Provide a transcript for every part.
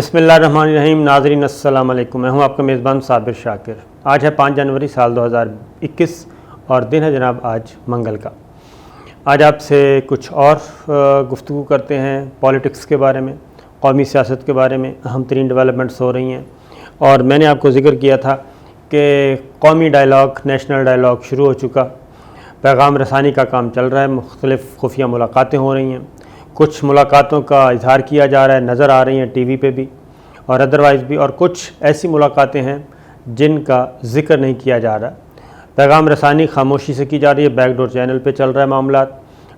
بسم اللہ الرحمن الرحیم۔ ناظرین السلام علیکم، میں ہوں آپ کا میزبان صابر شاکر۔ آج ہے 5 جنوری سال 2021 اور دن ہے جناب آج منگل کا۔ آج آپ سے کچھ اور گفتگو کرتے ہیں پالیٹکس کے بارے میں، قومی سیاست کے بارے میں اہم ترین ڈیولپمنٹس ہو رہی ہیں، اور میں نے آپ کو ذکر کیا تھا کہ قومی ڈائلاگ، نیشنل ڈائلاگ شروع ہو چکا، پیغام رسانی کا کام چل رہا ہے، مختلف خفیہ ملاقاتیں ہو رہی ہیں، کچھ ملاقاتوں کا اظہار کیا جا رہا ہے، نظر آ رہی ہیں ٹی وی پہ بھی اور ادروائز بھی، اور کچھ ایسی ملاقاتیں ہیں جن کا ذکر نہیں کیا جا رہا۔ پیغام رسانی خاموشی سے کی جا رہی ہے، بیک ڈور چینل پہ چل رہا ہے معاملات،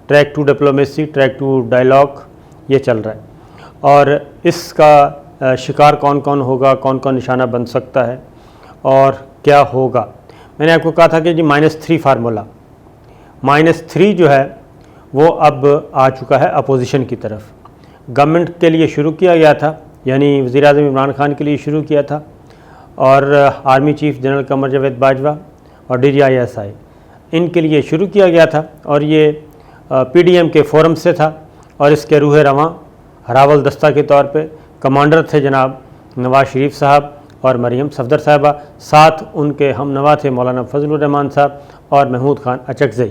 track two diplomacy, track two dialogue یہ چل رہا ہے، اور اس کا شکار کون کون ہوگا، کون کون نشانہ بن سکتا ہے اور کیا ہوگا۔ میں نے آپ کو کہا تھا کہ جی -3 فارمولا، -3 جو ہے وہ اب آ چکا ہے اپوزیشن کی طرف۔ گورنمنٹ کے لیے شروع کیا گیا تھا، یعنی وزیر اعظم عمران خان کے لیے شروع کیا تھا، اور army chief general Qamar Javed Bajwa اور DGISI ان کے لیے شروع کیا گیا تھا، اور یہ PDM کے فورم سے تھا، اور اس کے روح رواں راول دستہ کے طور پہ کمانڈر تھے جناب نواز شریف صاحب اور مریم صفدر صاحبہ، ساتھ ان کے ہم نوا تھے مولانا فضل الرحمان صاحب اور محمود خان اچکزئی۔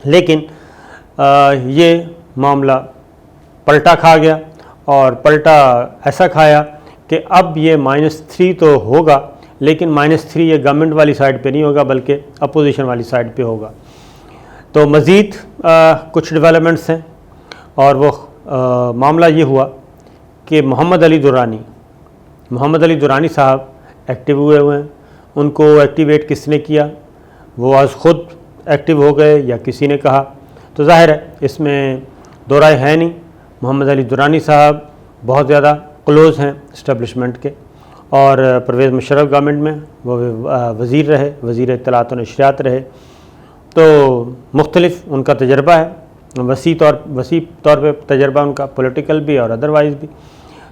لیکن یہ معاملہ پلٹا کھا گیا، اور پلٹا ایسا کھایا کہ اب یہ -3 تو ہوگا، لیکن -3 یہ گورنمنٹ والی سائڈ پہ نہیں ہوگا بلکہ اپوزیشن والی سائڈ پہ ہوگا۔ تو مزید کچھ ڈیولپمنٹس ہیں، اور وہ معاملہ یہ ہوا کہ محمد علی درانی صاحب ایکٹیو ہوئے ہیں۔ ان کو ایکٹیویٹ کس نے کیا؟ وہ آج خود ایکٹیو ہو گئے یا کسی نے کہا؟ تو ظاہر ہے اس میں دو رائے ہے نہیں۔ محمد علی درانی صاحب بہت زیادہ کلوز ہیں اسٹیبلشمنٹ کے، اور پرویز مشرف گورنمنٹ میں وہ وزیر رہے، وزیر اطلاعات و نشریات رہے، تو مختلف ان کا تجربہ ہے، وسیع طور پہ تجربہ ان کا، پولیٹیکل بھی اور ادروائز بھی۔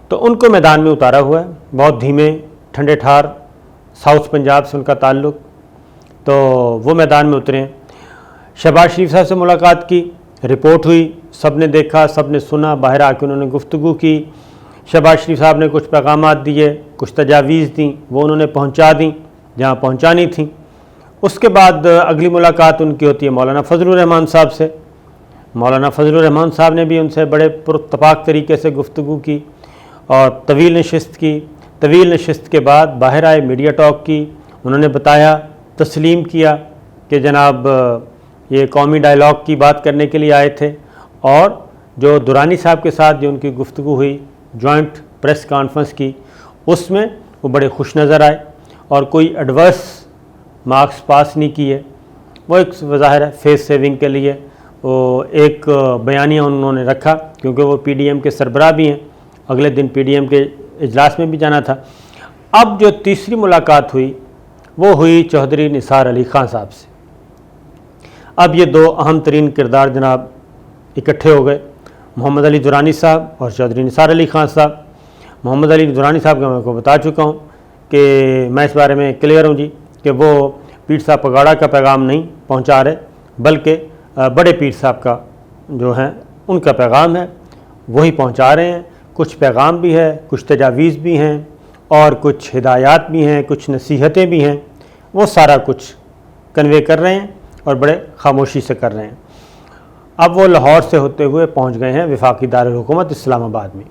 تو ان کو میدان میں اتارا ہوا ہے، بہت دھیمے ٹھنڈے ٹھار، ساؤتھ پنجاب سے ان کا تعلق، تو وہ میدان میں اترے ہیں۔ شہباز شریف صاحب سے ملاقات کی، رپورٹ ہوئی، سب نے دیکھا، سب نے سنا، باہر آ کے انہوں نے گفتگو کی۔ شہباز شریف صاحب نے کچھ پیغامات دیے، کچھ تجاویز دیں، وہ انہوں نے پہنچا دیں جہاں پہنچانی تھیں۔ اس کے بعد اگلی ملاقات ان کی ہوتی ہے مولانا فضل الرحمان صاحب سے۔ مولانا فضل الرحمان صاحب نے بھی ان سے بڑے پراتفاق طریقے سے گفتگو کی اور طویل نشست کی۔ طویل نشست کے بعد باہر آئے، میڈیا ٹاک کی، انہوں نے بتایا، تسلیم کیا کہ جناب یہ قومی ڈائلاگ کی بات کرنے کے لیے آئے تھے، اور جو درانی صاحب کے ساتھ جو ان کی گفتگو ہوئی، جوائنٹ پریس کانفرنس کی، اس میں وہ بڑے خوش نظر آئے، اور کوئی ایڈورس مارکس پاس نہیں کیے۔ وہ ایک ظاہر ہے فیس سیونگ کے لیے وہ ایک بیانیہ انہوں نے رکھا، کیونکہ وہ PDM کے سربراہ بھی ہیں، اگلے دن PDM کے اجلاس میں بھی جانا تھا۔ اب جو تیسری ملاقات ہوئی وہ ہوئی چودھری نثار علی خان صاحب سے۔ اب یہ دو اہم ترین کردار جناب اکٹھے ہو گئے، محمد علی درانی صاحب اور چودھری نثار علی خان صاحب۔ محمد علی درانی صاحب کا میں کو بتا چکا ہوں کہ میں اس بارے میں کلیئر ہوں جی، کہ وہ پیر صاحب پگاڑا کا پیغام نہیں پہنچا رہے، بلکہ بڑے پیر صاحب کا جو ہیں ان کا پیغام ہے وہی پہنچا رہے ہیں۔ کچھ پیغام بھی ہے، کچھ تجاویز بھی ہیں، اور کچھ ہدایات بھی ہیں، کچھ نصیحتیں بھی ہیں، وہ سارا کچھ کنوے کر رہے ہیں اور بڑے خاموشی سے کر رہے ہیں۔ اب وہ لاہور سے ہوتے ہوئے پہنچ گئے ہیں وفاقی دارالحکومت اسلام آباد میں،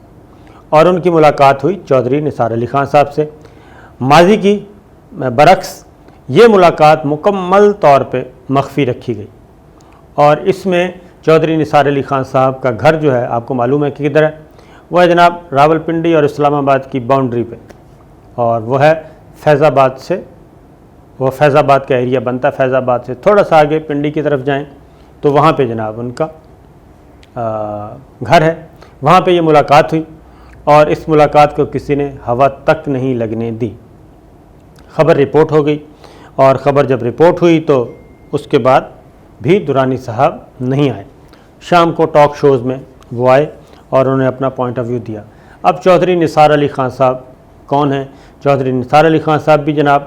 اور ان کی ملاقات ہوئی چودھری نثار علی خان صاحب سے۔ ماضی کی برعکس یہ ملاقات مکمل طور پہ مخفی رکھی گئی، اور اس میں چودھری نثار علی خان صاحب کا گھر جو ہے آپ کو معلوم ہے کہ کدھر ہے، وہ ہے جناب راول پنڈی اور اسلام آباد کی باؤنڈری پہ، اور وہ ہے فیض آباد سے، وہ فیض آباد کا ایریا بنتا ہے، فیض آباد سے تھوڑا سا آگے پنڈی کی طرف جائیں تو وہاں پہ جناب ان کا گھر ہے۔ وہاں پہ یہ ملاقات ہوئی، اور اس ملاقات کو کسی نے ہوا تک نہیں لگنے دی۔ خبر رپورٹ ہو گئی، اور خبر جب رپورٹ ہوئی تو اس کے بعد بھی درانی صاحب نہیں آئے۔ شام کو ٹاک شوز میں وہ آئے اور انہوں نے اپنا پوائنٹ آف ویو دیا۔ اب چودھری نثار علی خان صاحب کون ہیں؟ چودھری نثار علی خان صاحب بھی جناب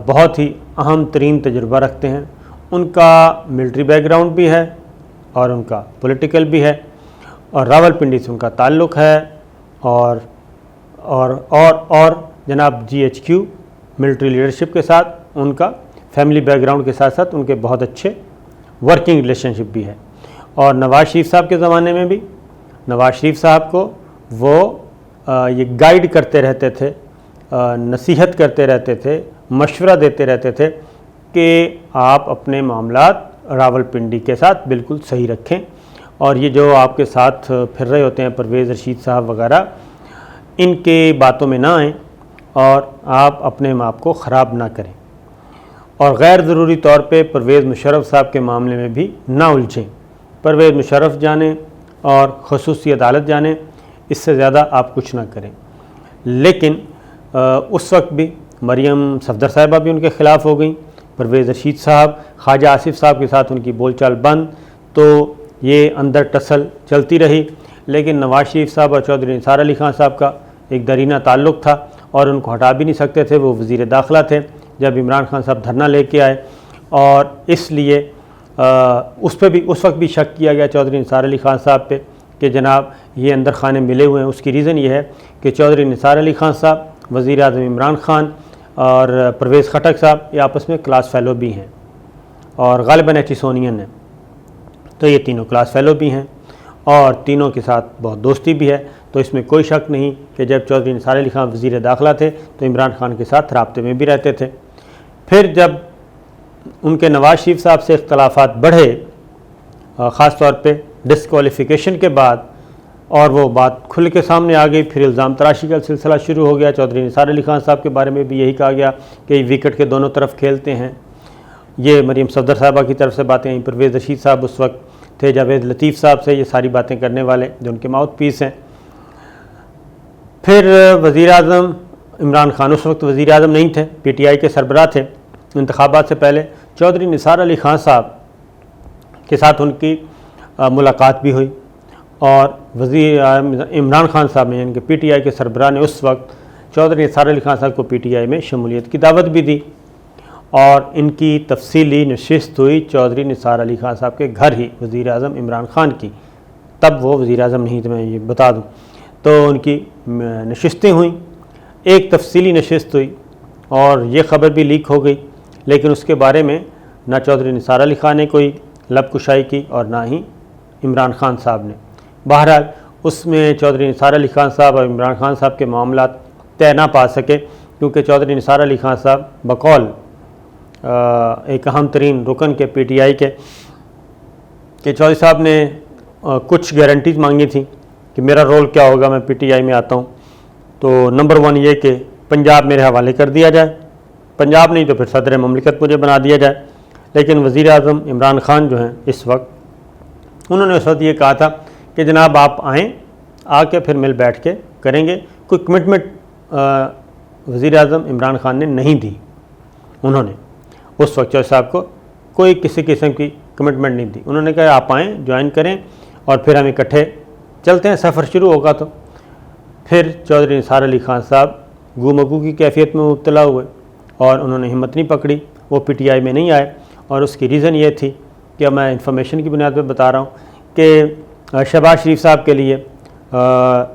بہت ہی اہم ترین تجربہ رکھتے ہیں۔ ان کا ملٹری بیک گراؤنڈ بھی ہے اور ان کا پولیٹیکل بھی ہے، اور راول پنڈی سے ان کا تعلق ہے، اور اور جناب GHQ ملٹری لیڈرشپ کے ساتھ ان کا فیملی بیک گراؤنڈ کے ساتھ ساتھ ان کے بہت اچھے ورکنگ ریلیشن شپ بھی ہے. اور نواز شریف صاحب کے زمانے میں بھی نواز شریف صاحب کو وہ یہ گائیڈ کرتے رہتے تھے, نصیحت کرتے رہتے تھے, مشورہ دیتے رہتے تھے کہ آپ اپنے معاملات راولپنڈی کے ساتھ بالکل صحیح رکھیں, اور یہ جو آپ کے ساتھ پھر رہے ہوتے ہیں پرویز رشید صاحب وغیرہ, ان کے باتوں میں نہ آئیں اور آپ اپنے آپ کو خراب نہ کریں, اور غیر ضروری طور پہ پرویز مشرف صاحب کے معاملے میں بھی نہ الجھیں. پرویز مشرف جانیں اور خصوصی عدالت جانیں, اس سے زیادہ آپ کچھ نہ کریں. لیکن اس وقت بھی مریم صفدر صاحبہ بھی ان کے خلاف ہو گئیں, پرویز رشید صاحب خواجہ آصف صاحب کے ساتھ ان کی بول چال بند, تو یہ اندر ٹسل چلتی رہی. لیکن نواز شریف صاحب اور چودھری نثار علی خان صاحب کا ایک درینہ تعلق تھا اور ان کو ہٹا بھی نہیں سکتے تھے. وہ وزیر داخلہ تھے جب عمران خان صاحب دھرنا لے کے آئے, اور اس لیے اس پہ بھی اس وقت بھی شک کیا گیا چودھری نثار علی خان صاحب پہ کہ جناب یہ اندر خانے ملے ہوئے ہیں. اس کی ریزن یہ ہے کہ چودھری نثار علی خان صاحب, وزیر اعظم عمران خان اور پرویز خٹک صاحب یہ آپس میں کلاس فیلو بھی ہیں, اور غالباً ایچسونین ہیں, تو یہ تینوں کلاس فیلو بھی ہیں اور تینوں کے ساتھ بہت دوستی بھی ہے. تو اس میں کوئی شک نہیں کہ جب چودھری نثار علی خان وزیر داخلہ تھے تو عمران خان کے ساتھ رابطے میں بھی رہتے تھے. پھر جب ان کے نواز شریف صاحب سے اختلافات بڑھے, خاص طور پہ ڈسکوالیفیکیشن کے بعد, اور وہ بات کھل کے سامنے آ گئی, پھر الزام تراشی کا سلسلہ شروع ہو گیا. چودھری نثار علی خان صاحب کے بارے میں بھی یہی کہا گیا کہ وکٹ کے دونوں طرف کھیلتے ہیں. یہ مریم صفدر صاحبہ کی طرف سے باتیں, پرویز رشید صاحب اس وقت تھے جاوید لطیف صاحب سے یہ ساری باتیں کرنے والے جو ان کے ماؤتھ پیس ہیں. پھر وزیر اعظم عمران خان اس وقت وزیر اعظم نہیں تھے, PTI کے سربراہ تھے انتخابات سے پہلے. چودھری نثار علی خان صاحب کے ساتھ ان کی ملاقات بھی ہوئی, اور وزیر عمران خان صاحب نے یعنی کہ PTI کے سربراہ نے اس وقت چودھری نثار علی خان صاحب کو PTI میں شمولیت کی دعوت بھی دی, اور ان کی تفصیلی نشست ہوئی چودھری نثار علی خان صاحب کے گھر ہی, وزیر اعظم عمران خان کی. تب وہ وزیر اعظم نہیں تھے, میں یہ بتا دوں. تو ان کی نشستیں ہوئیں, ایک تفصیلی نشست ہوئی اور یہ خبر بھی لیک ہو گئی, لیکن اس کے بارے میں نہ چودھری نثار علی خان نے کوئی لب کشائی کی اور نہ ہی عمران خان صاحب نے. بہرحال اس میں چودھری نثار علی خان صاحب اور عمران خان صاحب کے معاملات طے نہ پا سکے, کیونکہ چودھری نثار علی خان صاحب بقول ایک اہم ترین رکن کے PTI کے کہ چودھری صاحب نے کچھ گارنٹیز مانگی تھیں کہ میرا رول کیا ہوگا, میں PTI میں آتا ہوں. تو نمبر 1 یہ کہ پنجاب میرے حوالے کر دیا جائے, پنجاب نہیں تو پھر صدر مملکت مجھے بنا دیا جائے. لیکن وزیر اعظم عمران خان جو ہیں اس وقت, انہوں نے اس وقت یہ کہا تھا کہ جناب آپ آئیں, آ کے پھر مل بیٹھ کے کریں گے. کوئی کمٹمنٹ وزیر اعظم عمران خان نے نہیں دی. انہوں نے اس وقت چودھری صاحب کو کوئی کسی قسم کی کمٹمنٹ نہیں دی. انہوں نے کہا آپ آئیں, جوائن کریں, اور پھر ہم اکٹھے چلتے ہیں, سفر شروع ہوگا. تو پھر چودھری نثار علی خان صاحب گو کی کیفیت میں مبتلا ہوئے اور انہوں نے ہمت نہیں پکڑی, وہ PTI میں نہیں آئے. اور اس کی ریزن یہ تھی کہ میں انفارمیشن کی بنیاد پہ بتا رہا ہوں کہ شہباز شریف صاحب کے لیے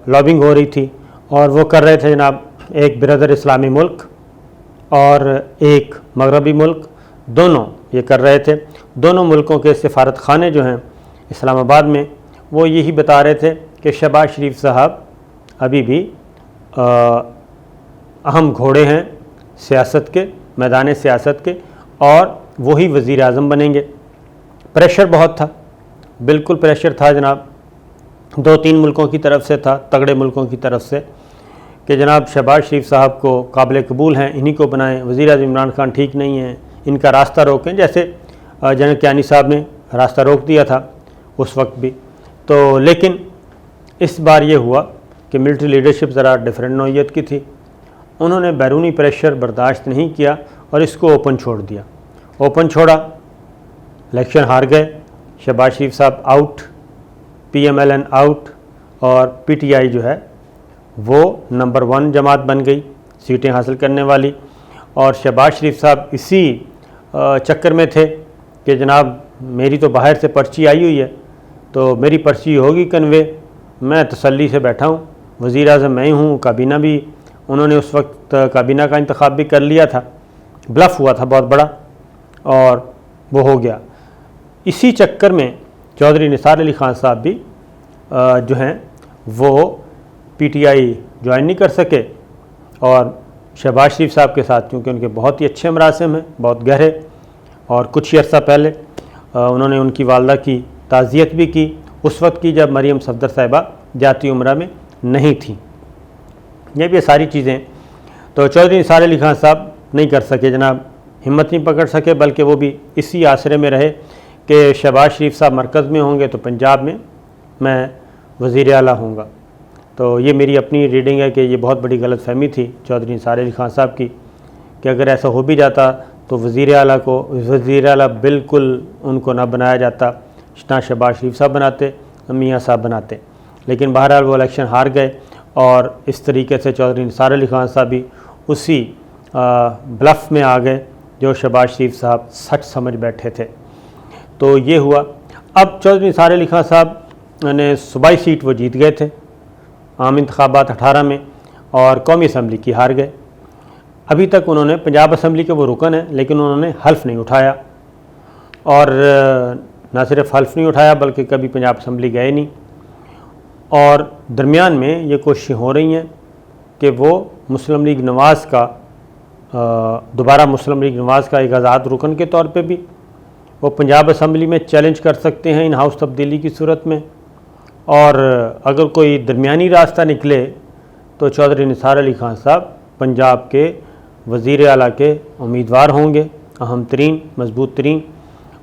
لابنگ ہو رہی تھی, اور وہ کر رہے تھے جناب ایک بردر اسلامی ملک اور ایک مغربی ملک, دونوں یہ کر رہے تھے. دونوں ملکوں کے سفارت خانے جو ہیں اسلام آباد میں, وہ یہی بتا رہے تھے کہ شہباز شریف صاحب ابھی بھی اہم گھوڑے ہیں سیاست کے, میدان سیاست کے, اور وہی وزیر اعظم بنیں گے. پریشر بہت تھا, بالکل پریشر تھا جناب, 2-3 ملکوں کی طرف سے تھا, تگڑے ملکوں کی طرف سے, کہ جناب شہباز شریف صاحب کو قابل قبول ہیں, انہی کو بنائیں. وزیر اعظم عمران خان ٹھیک نہیں ہیں, ان کا راستہ روکیں, جیسے جنرل کیانی صاحب نے راستہ روک دیا تھا اس وقت بھی. تو لیکن اس بار یہ ہوا کہ ملٹری لیڈرشپ ذرا ڈیفرنٹ نوعیت کی تھی. انہوں نے بیرونی پریشر برداشت نہیں کیا اور اس کو اوپن چھوڑ دیا. اوپن چھوڑا, الیکشن ہار گئے, شہباز شریف صاحب آؤٹ, PMLN آؤٹ, اور PTI جو ہے وہ نمبر 1 جماعت بن گئی سیٹیں حاصل کرنے والی. اور شہباز شریف صاحب اسی چکر میں تھے کہ جناب میری تو باہر سے پرچی آئی ہوئی ہے, تو میری پرچی ہوگی کنوے, میں تسلی سے بیٹھا ہوں, وزیر اعظم میں ہی ہوں، کابینہ بھی انہوں نے اس وقت کابینہ کا انتخاب بھی کر لیا تھا، بلف ہوا تھا بہت بڑا اور وہ ہو گیا۔ اسی چکر میں چودھری نثار علی خان صاحب بھی جو ہیں وہ پی ٹی آئی جوائن نہیں کر سکے، اور شہباز شریف صاحب کے ساتھ کیونکہ ان کے بہت ہی اچھے مراسم ہیں، بہت گہرے، اور کچھ ہی عرصہ پہلے انہوں نے ان کی والدہ کی تعزیت بھی کی، اس وقت کی جب مریم صفدر صاحبہ جاتی عمرہ میں نہیں تھیں۔ یہ بھی ساری چیزیں تو چودھری نثار علی خان صاحب نہیں کر سکے جناب، ہمت نہیں پکڑ سکے، بلکہ وہ بھی اسی آسرے میں رہے کہ شہباز شریف صاحب مرکز میں ہوں گے تو پنجاب میں وزیر اعلیٰ ہوں گا۔ تو یہ میری اپنی ریڈنگ ہے کہ یہ بہت بڑی غلط فہمی تھی چودھری نثار علی خان صاحب کی، کہ اگر ایسا ہو بھی جاتا تو وزیر اعلیٰ بالکل ان کو نہ بنایا جاتا، نہ شہباز شریف صاحب بناتے، نہ میاں صاحب بناتے، لیکن بہرحال وہ الیکشن ہار گئے، اور اس طریقے سے چودھری نثار علی خان صاحب بھی اسی بلف میں آ گئے جو شہباز شریف صاحب سچ سمجھ بیٹھے تھے۔ تو یہ ہوا۔ اب چودھری نثار علی خان صاحب نے صوبائی سیٹ وہ جیت گئے تھے عام انتخابات 18 میں، اور قومی اسمبلی کی ہار گئے۔ ابھی تک انہوں نے پنجاب اسمبلی کے وہ رکن ہیں، لیکن انہوں نے حلف نہیں اٹھایا، اور نہ صرف حلف نہیں اٹھایا بلکہ کبھی پنجاب اسمبلی گئے نہیں، اور درمیان میں یہ کوششیں ہو رہی ہیں کہ وہ مسلم لیگ نواز کا دوبارہ مسلم لیگ نواز کا ایک آزاد رکن کے طور پہ بھی وہ پنجاب اسمبلی میں چیلنج کر سکتے ہیں ان ہاؤس تبدیلی کی صورت میں، اور اگر کوئی درمیانی راستہ نکلے تو چودھری نثار علی خان صاحب پنجاب کے وزیر اعلیٰ کے امیدوار ہوں گے، اہم ترین، مضبوط ترین،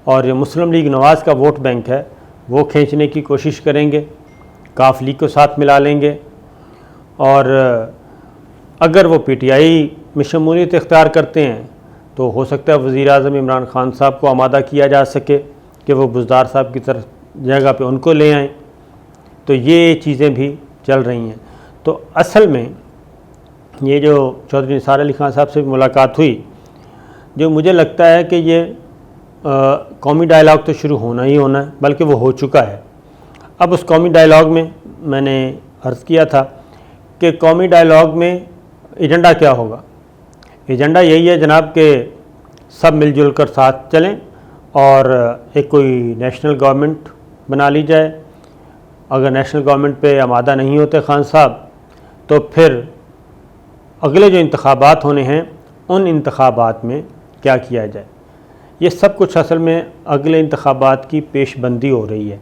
اور جو مسلم لیگ نواز کا ووٹ بینک ہے وہ کھینچنے کی کوشش کریں گے، کاف لیگ کو ساتھ ملا لیں گے، اور اگر وہ پی ٹی آئی میں شمولیت اختیار کرتے ہیں تو ہو سکتا ہے وزیر اعظم عمران خان صاحب کو آمادہ کیا جا سکے کہ وہ بزدار صاحب کی طرف جگہ پہ ان کو لے آئیں۔ تو یہ چیزیں بھی چل رہی ہیں۔ تو اصل میں یہ جو چودھری نثار علی خان صاحب سے ملاقات ہوئی، جو مجھے لگتا ہے کہ یہ قومی ڈائلاگ تو شروع ہونا ہی ہونا ہے، بلکہ وہ ہو چکا ہے۔ اب اس قومی ڈائلاگ میں نے عرض کیا تھا کہ قومی ڈائلاگ میں ایجنڈا کیا ہوگا۔ ایجنڈا یہی ہے جناب کہ سب مل جل کر ساتھ چلیں اور ایک کوئی نیشنل گورنمنٹ بنا لی جائے۔ اگر نیشنل گورنمنٹ پہ آمادہ نہیں ہوتے خان صاحب تو پھر اگلے جو انتخابات ہونے ہیں ان انتخابات میں کیا کیا جائے۔ یہ سب کچھ اصل میں اگلے انتخابات کی پیش بندی ہو رہی ہے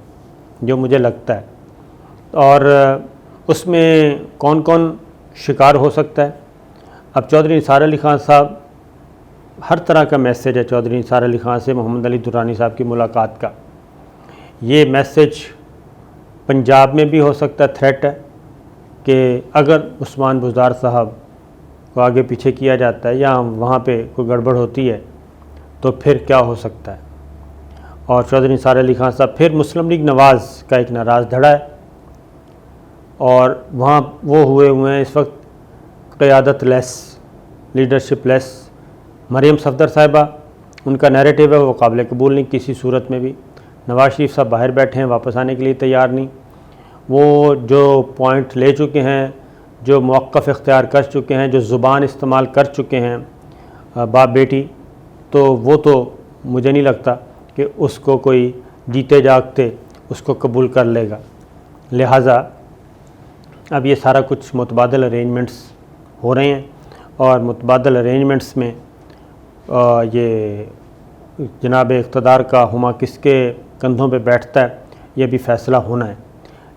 جو مجھے لگتا ہے، اور اس میں کون کون شکار ہو سکتا ہے۔ اب چودھری نثار علی خان صاحب، ہر طرح کا میسیج ہے چودھری نثار علی خان سے محمد علی درانی صاحب کی ملاقات کا۔ یہ میسیج پنجاب میں بھی ہو سکتا ہے، تھریٹ ہے کہ اگر عثمان بزدار صاحب کو آگے پیچھے کیا جاتا ہے یا وہاں پہ کوئی گڑبڑ ہوتی ہے تو پھر کیا ہو سکتا ہے۔ اور چودھری نثار علی خان صاحب پھر مسلم لیگ نواز کا ایک ناراض دھڑا ہے، اور وہاں وہ ہوئے ہیں اس وقت قیادت لیس، لیڈرشپ لیس مریم صفدر صاحبہ، ان کا نیریٹو ہے وہ قابل قبول نہیں کسی صورت میں بھی۔ نواز شریف صاحب باہر بیٹھے ہیں، واپس آنے کے لیے تیار نہیں، وہ جو پوائنٹ لے چکے ہیں، جو موقف اختیار کر چکے ہیں، جو زبان استعمال کر چکے ہیں باپ بیٹی، تو وہ تو مجھے نہیں لگتا کہ اس کو کوئی جیتے جاگتے اس کو قبول کر لے گا۔ لہٰذا اب یہ سارا کچھ متبادل ارینجمنٹس ہو رہے ہیں، اور متبادل ارینجمنٹس میں یہ جناب اقتدار کا ہما کس کے کندھوں پہ بیٹھتا ہے یہ بھی فیصلہ ہونا ہے۔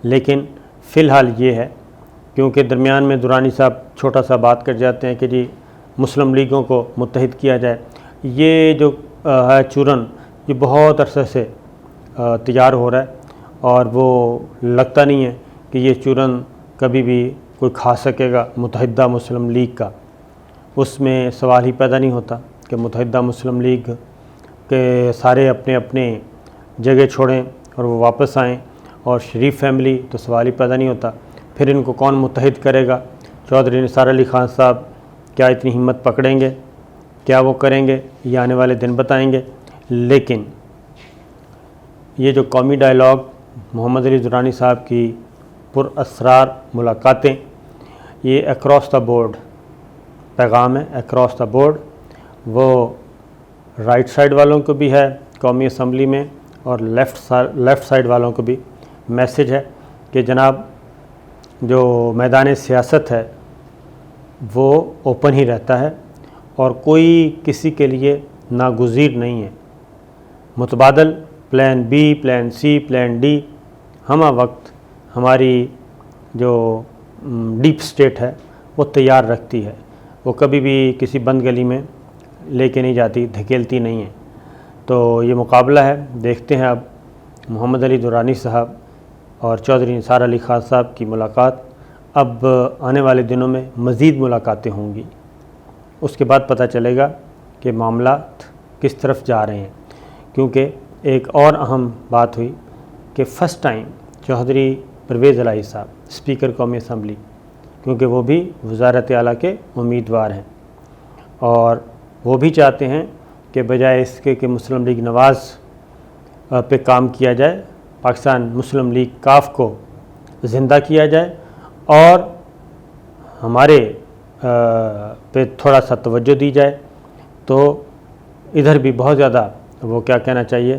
لیکن فی الحال یہ ہے، کیونکہ درمیان میں درانی صاحب چھوٹا سا بات کر جاتے ہیں کہ جی مسلم لیگوں کو متحد کیا جائے، یہ جو ہے چورن یہ بہت عرصے سے تیار ہو رہا ہے، اور وہ لگتا نہیں ہے کہ یہ چورن کبھی بھی کوئی کھا سکے گا متحدہ مسلم لیگ کا۔ اس میں سوال ہی پیدا نہیں ہوتا کہ متحدہ مسلم لیگ کے سارے اپنے اپنے جگہ چھوڑیں اور وہ واپس آئیں، اور شریف فیملی، تو سوال ہی پیدا نہیں ہوتا پھر ان کو کون متحد کرے گا۔ چودھری نثار علی خان صاحب کیا اتنی ہمت پکڑیں گے، کیا وہ کریں گے، یہ آنے والے دن بتائیں گے۔ لیکن یہ جو قومی ڈائلاگ محمد علی درانی صاحب کی پر اسرار ملاقاتیں، یہ اکراس دا بورڈ پیغام ہے، اکراس دا بورڈ، وہ رائٹ سائڈ والوں کو بھی ہے قومی اسمبلی میں، اور لیفٹ سائڈ والوں کو بھی میسج ہے کہ جناب جو میدان سیاست ہے وہ اوپن ہی رہتا ہے اور کوئی کسی کے لیے ناگزیر نہیں ہے، متبادل plan be, plan C, plan D ہمہ وقت ہماری جو ڈیپ سٹیٹ ہے وہ تیار رکھتی ہے، وہ کبھی بھی کسی بند گلی میں لے کے نہیں جاتی، دھکیلتی نہیں ہے۔ تو یہ مقابلہ ہے، دیکھتے ہیں اب محمد علی درانی صاحب اور چودھری نثار علی خان صاحب کی ملاقات، اب آنے والے دنوں میں مزید ملاقاتیں ہوں گی، اس کے بعد پتہ چلے گا کہ معاملات کس طرف جا رہے ہیں، کیونکہ ایک اور اہم بات ہوئی کہ فرسٹ ٹائم چودھری پرویز الہی صاحب اسپیکر قومی اسمبلی، کیونکہ وہ بھی وزارت اعلیٰ کے امیدوار ہیں اور وہ بھی چاہتے ہیں کہ بجائے اس کے کہ مسلم لیگ نواز پہ کام کیا جائے، پاکستان مسلم لیگ کاف کو زندہ کیا جائے اور ہمارے پہ تھوڑا سا توجہ دی جائے، تو ادھر بھی بہت زیادہ وہ کیا کہنا چاہیے،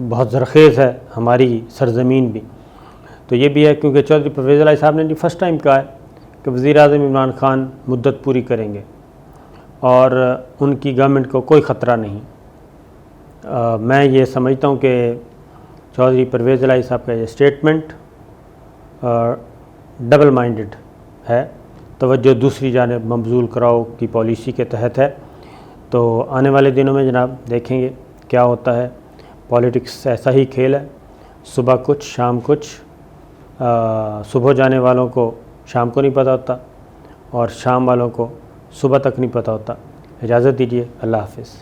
بہت زرخیز ہے ہماری سرزمین بھی۔ تو یہ بھی ہے کیونکہ چودھری پرویز الہی صاحب نے فرسٹ ٹائم کہا ہے کہ وزیر اعظم عمران خان مدت پوری کریں گے اور ان کی گورنمنٹ کو کوئی خطرہ نہیں۔ میں یہ سمجھتا ہوں کہ چودھری پرویز الہی صاحب کا یہ اسٹیٹمنٹ ڈبل مائنڈڈ ہے، توجہ دوسری جانب مبذول کراؤ کی پالیسی کے تحت ہے۔ تو آنے والے دنوں میں جناب دیکھیں گے کیا ہوتا ہے، پولیٹکس ایسا ہی کھیل ہے، صبح کچھ شام کچھ، صبح جانے والوں کو شام کو نہیں پتہ ہوتا اور شام والوں کو صبح تک نہیں پتہ ہوتا۔ اجازت دیجیے، اللہ حافظ۔